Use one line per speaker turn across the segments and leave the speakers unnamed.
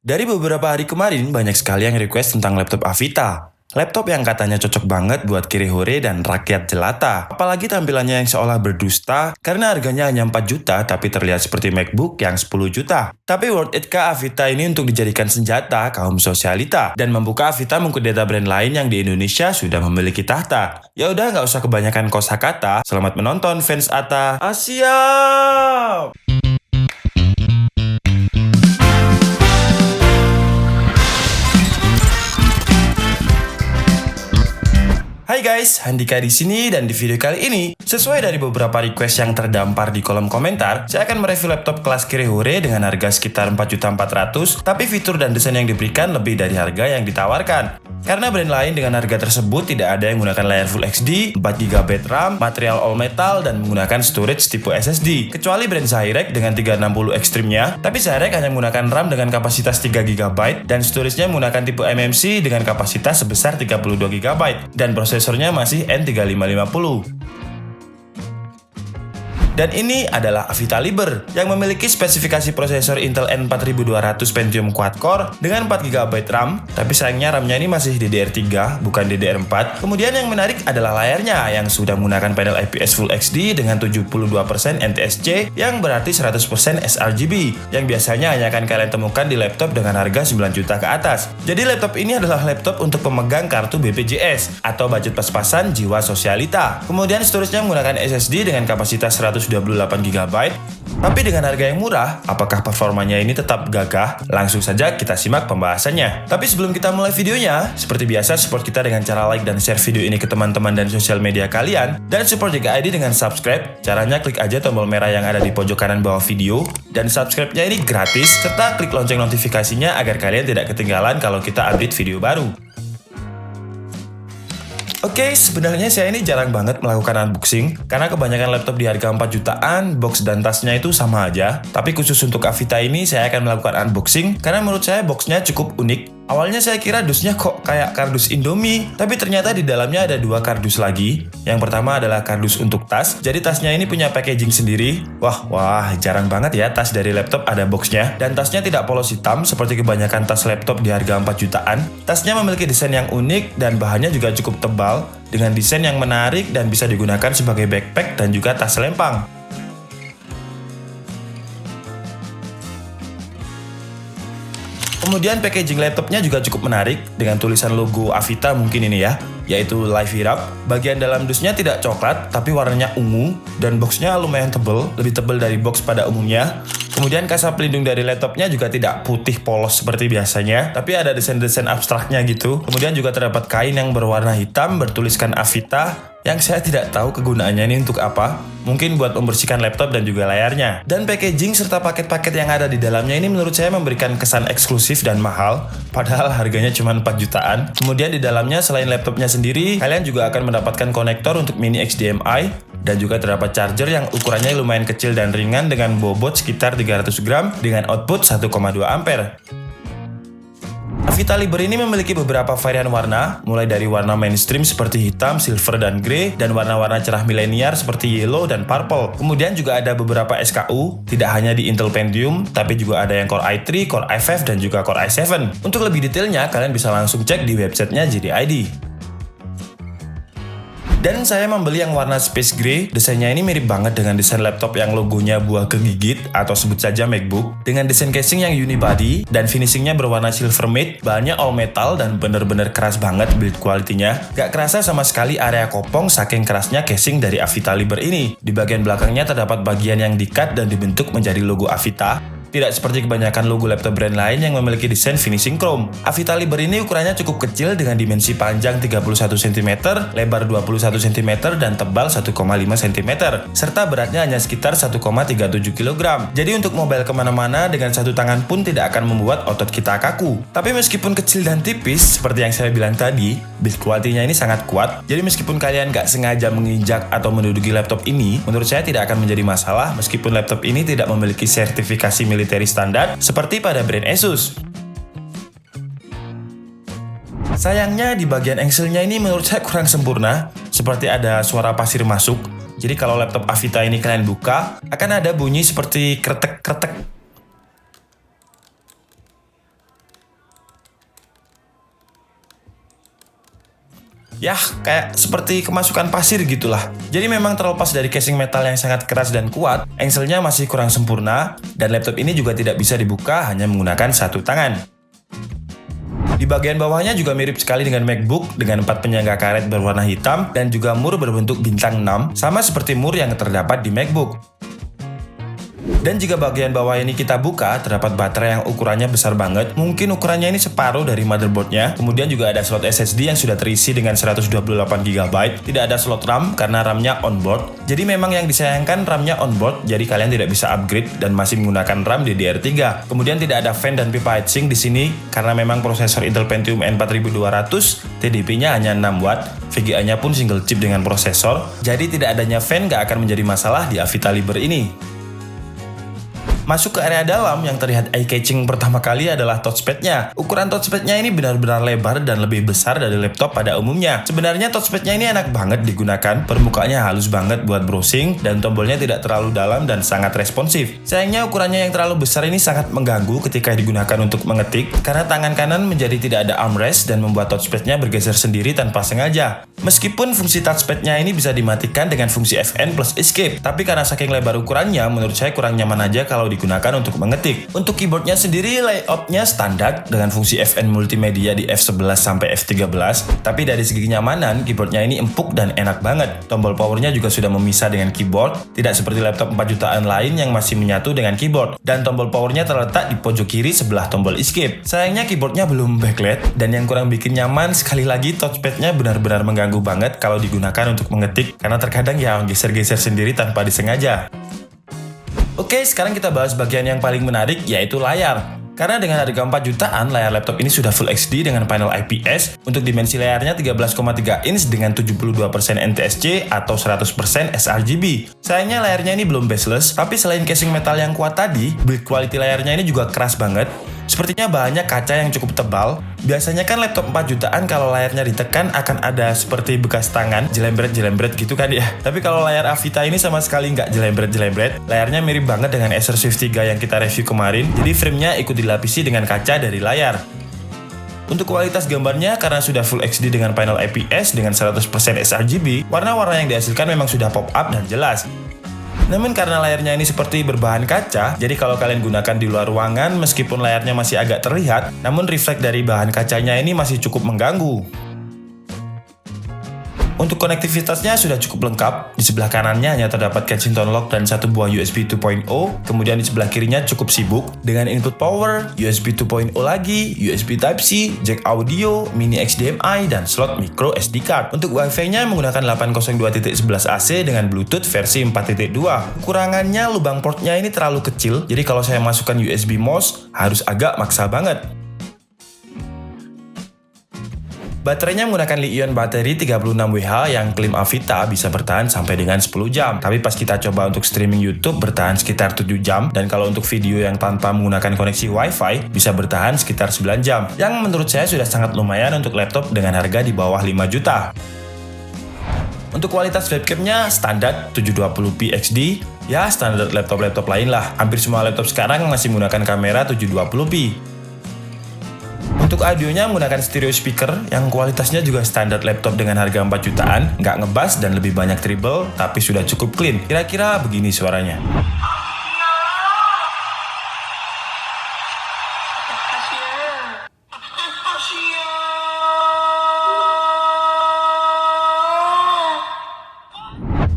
Dari beberapa hari kemarin, banyak sekali yang request tentang laptop Avita. Laptop yang katanya cocok banget buat kiri-hore dan rakyat jelata. Apalagi tampilannya yang seolah berdusta, karena harganya hanya 4 juta tapi terlihat seperti MacBook yang 10 juta. Tapi worth it kah Avita ini untuk dijadikan senjata kaum sosialita? Dan membuka Avita mengkudeta brand lain yang di Indonesia sudah memiliki tahta. Ya udah nggak usah kebanyakan kosakata. Selamat menonton fans Atta. Siap! Hai guys, Handika di sini dan di video kali ini, sesuai dari beberapa request yang terdampar di kolom komentar, saya akan mereview laptop kelas kiri-hore dengan harga sekitar 4.400.000, tapi fitur dan desain yang diberikan lebih dari harga yang ditawarkan. Karena brand lain dengan harga tersebut tidak ada yang menggunakan layar Full HD, 4GB RAM, material all metal, dan menggunakan storage tipe SSD. Kecuali brand Zyrek dengan 360 Extreme-nya, tapi Zyrek hanya menggunakan RAM dengan kapasitas 3GB dan storage-nya menggunakan tipe MMC dengan kapasitas sebesar 32GB dan prosesornya masih N3550. Dan ini adalah Avita Liber yang memiliki spesifikasi prosesor Intel N4200 Pentium quad-core dengan 4GB RAM, tapi sayangnya RAM-nya ini masih DDR3 bukan DDR4. Kemudian yang menarik adalah layarnya yang sudah menggunakan panel IPS Full HD dengan 72% NTSC yang berarti 100% sRGB yang biasanya hanya akan kalian temukan di laptop dengan harga 9 juta ke atas. Jadi laptop ini adalah laptop untuk pemegang kartu BPJS atau budget pas-pasan jiwa sosialita. Kemudian storage-nya menggunakan SSD dengan kapasitas 128GB. Tapi dengan harga yang murah, apakah performanya ini tetap gagah? Langsung saja kita simak pembahasannya. Tapi sebelum kita mulai videonya, seperti biasa support kita dengan cara like dan share video ini ke teman-teman dan sosial media kalian. Dan support JKID dengan subscribe. Caranya klik aja tombol merah yang ada di pojok kanan bawah video. Dan subscribe-nya ini gratis, serta klik lonceng notifikasinya agar kalian tidak ketinggalan kalau kita update video baru. Oke, sebenarnya saya ini jarang banget melakukan unboxing karena kebanyakan laptop di harga 4 jutaan, box dan tasnya itu sama aja. Tapi khusus untuk Avita ini saya akan melakukan unboxing karena menurut saya boxnya cukup unik. Awalnya saya kira dusnya kok kayak kardus Indomie, tapi ternyata di dalamnya ada dua kardus lagi. Yang pertama adalah kardus untuk tas, jadi tasnya ini punya packaging sendiri. Wah, jarang banget ya tas dari laptop ada boxnya. Dan tasnya tidak polos hitam seperti kebanyakan tas laptop di harga 4 jutaan. Tasnya memiliki desain yang unik dan bahannya juga cukup tebal, dengan desain yang menarik dan bisa digunakan sebagai backpack dan juga tas lempang. Kemudian packaging laptopnya juga cukup menarik dengan tulisan logo Avita mungkin ini ya, yaitu Live It Up. Bagian dalam dusnya tidak coklat tapi warnanya ungu dan boxnya lumayan tebal, lebih tebal dari box pada umumnya. Kemudian kasa pelindung dari laptopnya juga tidak putih polos seperti biasanya, tapi ada desain-desain abstraknya gitu. Kemudian juga terdapat kain yang berwarna hitam bertuliskan Avita, yang saya tidak tahu kegunaannya ini untuk apa. Mungkin buat membersihkan laptop dan juga layarnya. Dan packaging serta paket-paket yang ada di dalamnya ini menurut saya memberikan kesan eksklusif dan mahal, padahal harganya cuma 4 jutaan. Kemudian di dalamnya selain laptopnya sendiri, kalian juga akan mendapatkan konektor untuk mini HDMI, dan juga terdapat charger yang ukurannya lumayan kecil dan ringan dengan bobot sekitar 300 gram dengan output 1,2 ampere. Avita Liber ini memiliki beberapa varian warna, mulai dari warna mainstream seperti hitam, silver, dan grey, dan warna-warna cerah milenial seperti yellow dan purple. Kemudian juga ada beberapa SKU, tidak hanya di Intel Pentium, tapi juga ada yang Core i3, Core i5, dan juga Core i7. Untuk lebih detailnya, kalian bisa langsung cek di websitenya JDID. Dan saya membeli yang warna space gray. Desainnya ini mirip banget dengan desain laptop yang logonya buah kegigit atau sebut saja MacBook, dengan desain casing yang unibody dan finishingnya berwarna silver matte. Bahannya all metal dan bener-bener keras banget build quality-nya. Gak kerasa sama sekali area kopong saking kerasnya casing dari Avita Liber ini. Di bagian belakangnya terdapat bagian yang di-cut dan dibentuk menjadi logo Avita. Tidak seperti kebanyakan logo laptop brand lain yang memiliki desain finishing chrome. Avita Liber ini ukurannya cukup kecil dengan dimensi panjang 31 cm, lebar 21 cm, dan tebal 1,5 cm. Serta beratnya hanya sekitar 1,37 kg. Jadi untuk mobile kemana-mana dengan satu tangan pun tidak akan membuat otot kita kaku. Tapi meskipun kecil dan tipis, seperti yang saya bilang tadi, build quality-nya ini sangat kuat. Jadi meskipun kalian nggak sengaja menginjak atau menduduki laptop ini, menurut saya tidak akan menjadi masalah meskipun laptop ini tidak memiliki sertifikasi militeri standar seperti pada brand Asus. Sayangnya di bagian engselnya ini menurut saya kurang sempurna, seperti ada suara pasir masuk. Jadi kalau laptop Avita ini kalian buka, akan ada bunyi seperti kretek-kretek. ya kayak seperti kemasukan pasir gitulah. Jadi memang terlepas dari casing metal yang sangat keras dan kuat, engselnya masih kurang sempurna, dan laptop ini juga tidak bisa dibuka hanya menggunakan satu tangan. Di bagian bawahnya juga mirip sekali dengan MacBook dengan 4 penyangga karet berwarna hitam dan juga mur berbentuk bintang 6, sama seperti mur yang terdapat di MacBook. Dan jika bagian bawah ini kita buka, terdapat baterai yang ukurannya besar banget, mungkin ukurannya ini separuh dari motherboardnya. Kemudian juga ada slot SSD yang sudah terisi dengan 128GB. Tidak ada slot RAM karena RAM-nya onboard. Jadi memang yang disayangkan RAM-nya onboard, jadi kalian tidak bisa upgrade dan masih menggunakan RAM DDR3. Kemudian tidak ada fan dan pipa heatsink di sini karena memang prosesor Intel Pentium N4200, TDP-nya hanya 6 watt, VGA-nya pun single chip dengan prosesor. Jadi tidak adanya fan nggak akan menjadi masalah di Avita Liber ini. Masuk ke area dalam, yang terlihat eye-catching pertama kali adalah touchpad-nya. Ukuran touchpad-nya ini benar-benar lebar dan lebih besar dari laptop pada umumnya. Sebenarnya touchpad-nya ini enak banget digunakan, permukaannya halus banget buat browsing, dan tombolnya tidak terlalu dalam dan sangat responsif. Sayangnya ukurannya yang terlalu besar ini sangat mengganggu ketika digunakan untuk mengetik, karena tangan kanan menjadi tidak ada armrest dan membuat touchpad-nya bergeser sendiri tanpa sengaja. Meskipun fungsi touchpad-nya ini bisa dimatikan dengan fungsi Fn plus Escape, tapi karena saking lebar ukurannya, menurut saya kurang nyaman aja kalau digunakan untuk mengetik. Untuk keyboardnya sendiri, layoutnya standar dengan fungsi Fn multimedia di F11 sampai F13, tapi dari segi kenyamanan, keyboardnya ini empuk dan enak banget. Tombol powernya juga sudah memisah dengan keyboard, tidak seperti laptop 4 jutaan lain yang masih menyatu dengan keyboard, dan tombol powernya terletak di pojok kiri sebelah tombol Escape. Sayangnya keyboardnya belum backlit, dan yang kurang bikin nyaman sekali lagi, touchpadnya benar-benar mengganggu banget kalau digunakan untuk mengetik, karena terkadang ya geser-geser sendiri tanpa disengaja. Oke, sekarang kita bahas bagian yang paling menarik, yaitu layar. Karena dengan harga 4 jutaan, layar laptop ini sudah Full HD dengan panel IPS. Untuk dimensi layarnya 13,3 inch dengan 72% NTSC atau 100% sRGB. Sayangnya layarnya ini belum bezeless, tapi selain casing metal yang kuat tadi, build quality layarnya ini juga keras banget. Sepertinya bahannya kaca yang cukup tebal. Biasanya kan laptop 4 jutaan kalau layarnya ditekan akan ada seperti bekas tangan, jelembret-jelembret gitu kan ya. Tapi kalau layar Avita ini sama sekali nggak jelembret-jelembret. Layarnya mirip banget dengan Acer Swift 3 yang kita review kemarin, jadi framenya ikut dilapisi dengan kaca dari layar. Untuk kualitas gambarnya, karena sudah Full HD dengan panel IPS dengan 100% sRGB, warna-warna yang dihasilkan memang sudah pop up dan jelas. Namun karena layarnya ini seperti berbahan kaca, jadi kalau kalian gunakan di luar ruangan, meskipun layarnya masih agak terlihat, namun refleks dari bahan kacanya ini masih cukup mengganggu. Untuk konektivitasnya sudah cukup lengkap. Di sebelah kanannya hanya terdapat Kensington lock dan satu buah USB 2.0. Kemudian di sebelah kirinya cukup sibuk dengan input power, USB 2.0 lagi, USB Type-C, jack audio, mini HDMI, dan slot micro SD card. Untuk Wi-Fi-nya menggunakan 802.11 AC dengan Bluetooth versi 4.2. Kekurangannya lubang portnya ini terlalu kecil, jadi kalau saya masukkan USB mouse harus agak maksa banget. Baterainya menggunakan li-ion bateri 36Wh yang klaim Avita bisa bertahan sampai dengan 10 jam. Tapi pas kita coba untuk streaming YouTube bertahan sekitar 7 jam. Dan kalau untuk video yang tanpa menggunakan koneksi Wi-Fi bisa bertahan sekitar 9 jam. Yang menurut saya sudah sangat lumayan untuk laptop dengan harga di bawah 5 juta. Untuk kualitas webcamnya standar 720p XD. Ya standar laptop-laptop lain lah. Hampir semua laptop sekarang masih menggunakan kamera 720p. Untuk audionya menggunakan stereo speaker yang kualitasnya juga standar laptop dengan harga 4 jutaan, nggak ngebass dan lebih banyak treble, tapi sudah cukup clean. Kira-kira begini suaranya.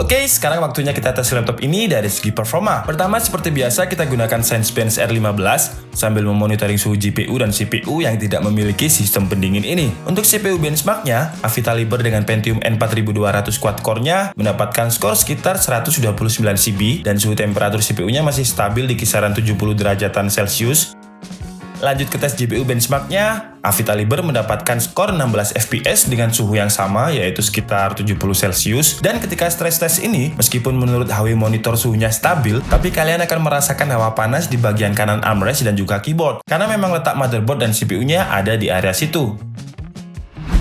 Oke, sekarang waktunya kita tes laptop ini dari segi performa. Pertama, seperti biasa kita gunakan Sensebench R15 sambil memonitoring suhu GPU dan CPU yang tidak memiliki sistem pendingin ini. Untuk CPU benchmarknya, Avita Liber dengan Pentium N4200 quad core-nya mendapatkan skor sekitar 129 CB dan suhu temperatur CPU-nya masih stabil di kisaran 70 derajatan Celcius. Lanjut ke tes GPU benchmarknya, Avita Liber mendapatkan skor 16 FPS dengan suhu yang sama yaitu sekitar 70 Celcius. Dan ketika stress test ini, meskipun menurut HW Monitor suhunya stabil, tapi kalian akan merasakan hawa panas di bagian kanan armrest dan juga keyboard. Karena memang letak motherboard dan CPU-nya ada di area situ.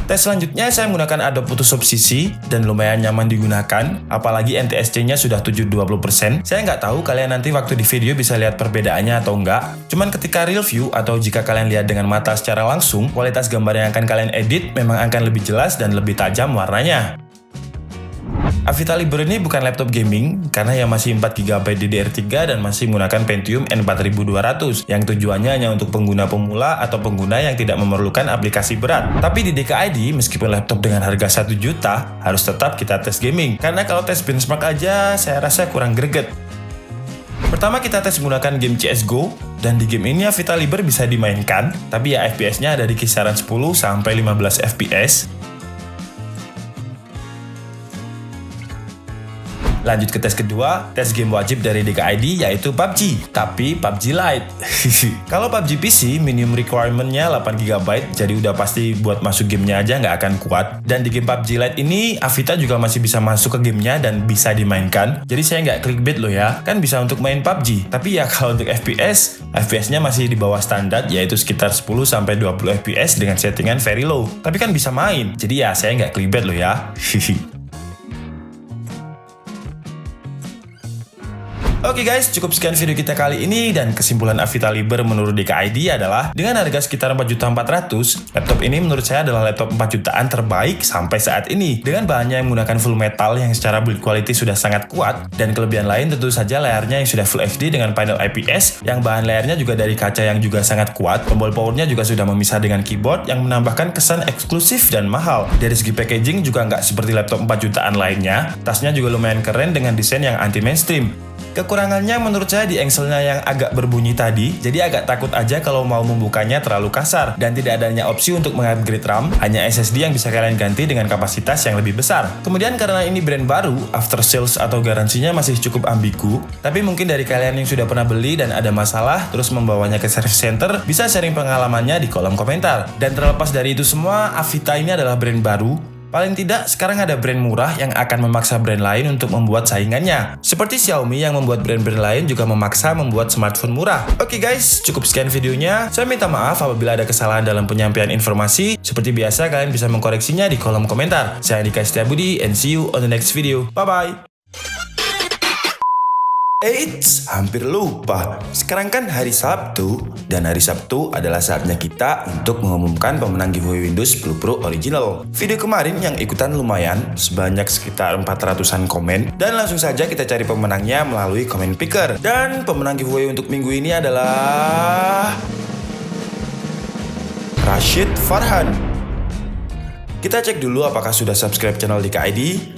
Tes selanjutnya saya menggunakan Adobe Photoshop CC dan lumayan nyaman digunakan, apalagi NTSC-nya sudah 720%. Saya nggak tahu kalian nanti waktu di video bisa lihat perbedaannya atau enggak. Cuman ketika real view atau jika kalian lihat dengan mata secara langsung, kualitas gambar yang akan kalian edit memang akan lebih jelas dan lebih tajam warnanya. Avita Libre ini bukan laptop gaming karena yang masih 4GB DDR3 dan masih menggunakan Pentium N4200 yang tujuannya hanya untuk pengguna pemula atau pengguna yang tidak memerlukan aplikasi berat. Tapi di DKID, meskipun laptop dengan harga 1 juta, harus tetap kita tes gaming karena kalau tes benchmark aja saya rasa kurang greget. Pertama kita tes menggunakan game CSGO, dan di game ini Avita Libre bisa dimainkan, tapi ya FPS-nya ada di kisaran 10 sampai 15 FPS. Lanjut ke tes kedua, tes game wajib dari DKID yaitu PUBG, tapi PUBG Lite. Kalau PUBG PC, minimum requirement-nya 8GB, jadi udah pasti buat masuk gamenya aja nggak akan kuat. Dan di game PUBG Lite ini, Avita juga masih bisa masuk ke gamenya dan bisa dimainkan. Jadi saya nggak clickbait loh ya, kan bisa untuk main PUBG. Tapi ya kalau untuk FPS-nya masih di bawah standar, yaitu sekitar 10-20 FPS dengan settingan very low. Tapi kan bisa main, jadi ya saya nggak clickbait loh ya. Oke guys, cukup sekian video kita kali ini dan kesimpulan Avita Libre menurut DKID adalah dengan harga sekitar 4.400.000, laptop ini menurut saya adalah laptop 4 jutaan terbaik sampai saat ini. Dengan bahannya yang menggunakan full metal yang secara build quality sudah sangat kuat dan kelebihan lain tentu saja layarnya yang sudah Full HD dengan panel IPS yang bahan layarnya juga dari kaca yang juga sangat kuat. Tombol powernya juga sudah memisah dengan keyboard yang menambahkan kesan eksklusif dan mahal. Dari segi packaging juga nggak seperti laptop 4 jutaan lainnya. Tasnya juga lumayan keren dengan desain yang anti mainstream. Kekurangannya menurut saya di engselnya yang agak berbunyi tadi, jadi agak takut aja kalau mau membukanya terlalu kasar, dan tidak adanya opsi untuk mengupgrade RAM, hanya SSD yang bisa kalian ganti dengan kapasitas yang lebih besar. Kemudian karena ini brand baru, after sales atau garansinya masih cukup ambigu, tapi mungkin dari kalian yang sudah pernah beli dan ada masalah, terus membawanya ke service center, bisa sharing pengalamannya di kolom komentar. Dan terlepas dari itu semua, Avita ini adalah brand baru. Paling tidak, sekarang ada brand murah yang akan memaksa brand lain untuk membuat saingannya. Seperti Xiaomi yang membuat brand-brand lain juga memaksa membuat smartphone murah. Oke guys, cukup sekian videonya. Saya minta maaf apabila ada kesalahan dalam penyampaian informasi. Seperti biasa, kalian bisa mengkoreksinya di kolom komentar. Saya Andika Setiabudi, and see you on the next video. Bye-bye! Eits, hampir lupa. Sekarang kan hari Sabtu, dan hari Sabtu adalah saatnya kita untuk mengumumkan pemenang giveaway Windows 10 Pro Original. Video kemarin yang ikutan lumayan, sebanyak sekitar 400-an komen, dan langsung saja kita cari pemenangnya melalui comment picker. Dan pemenang giveaway untuk minggu ini adalah Rashid Farhan. Kita cek dulu apakah sudah subscribe channel DKID.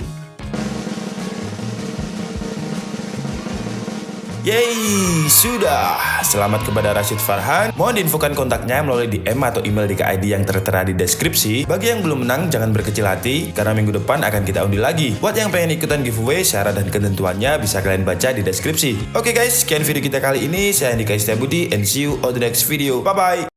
Yeay, sudah. Selamat kepada Rashid Farhan. Mohon diinfokan kontaknya melalui DM atau email DKID yang tertera di deskripsi. Bagi yang belum menang, jangan berkecil hati, karena minggu depan akan kita undi lagi. Buat yang pengen ikutan giveaway, syarat dan ketentuannya bisa kalian baca di deskripsi. Oke guys, sekian video kita kali ini. Saya Andika Setiabudi, and see you on the next video. Bye-bye.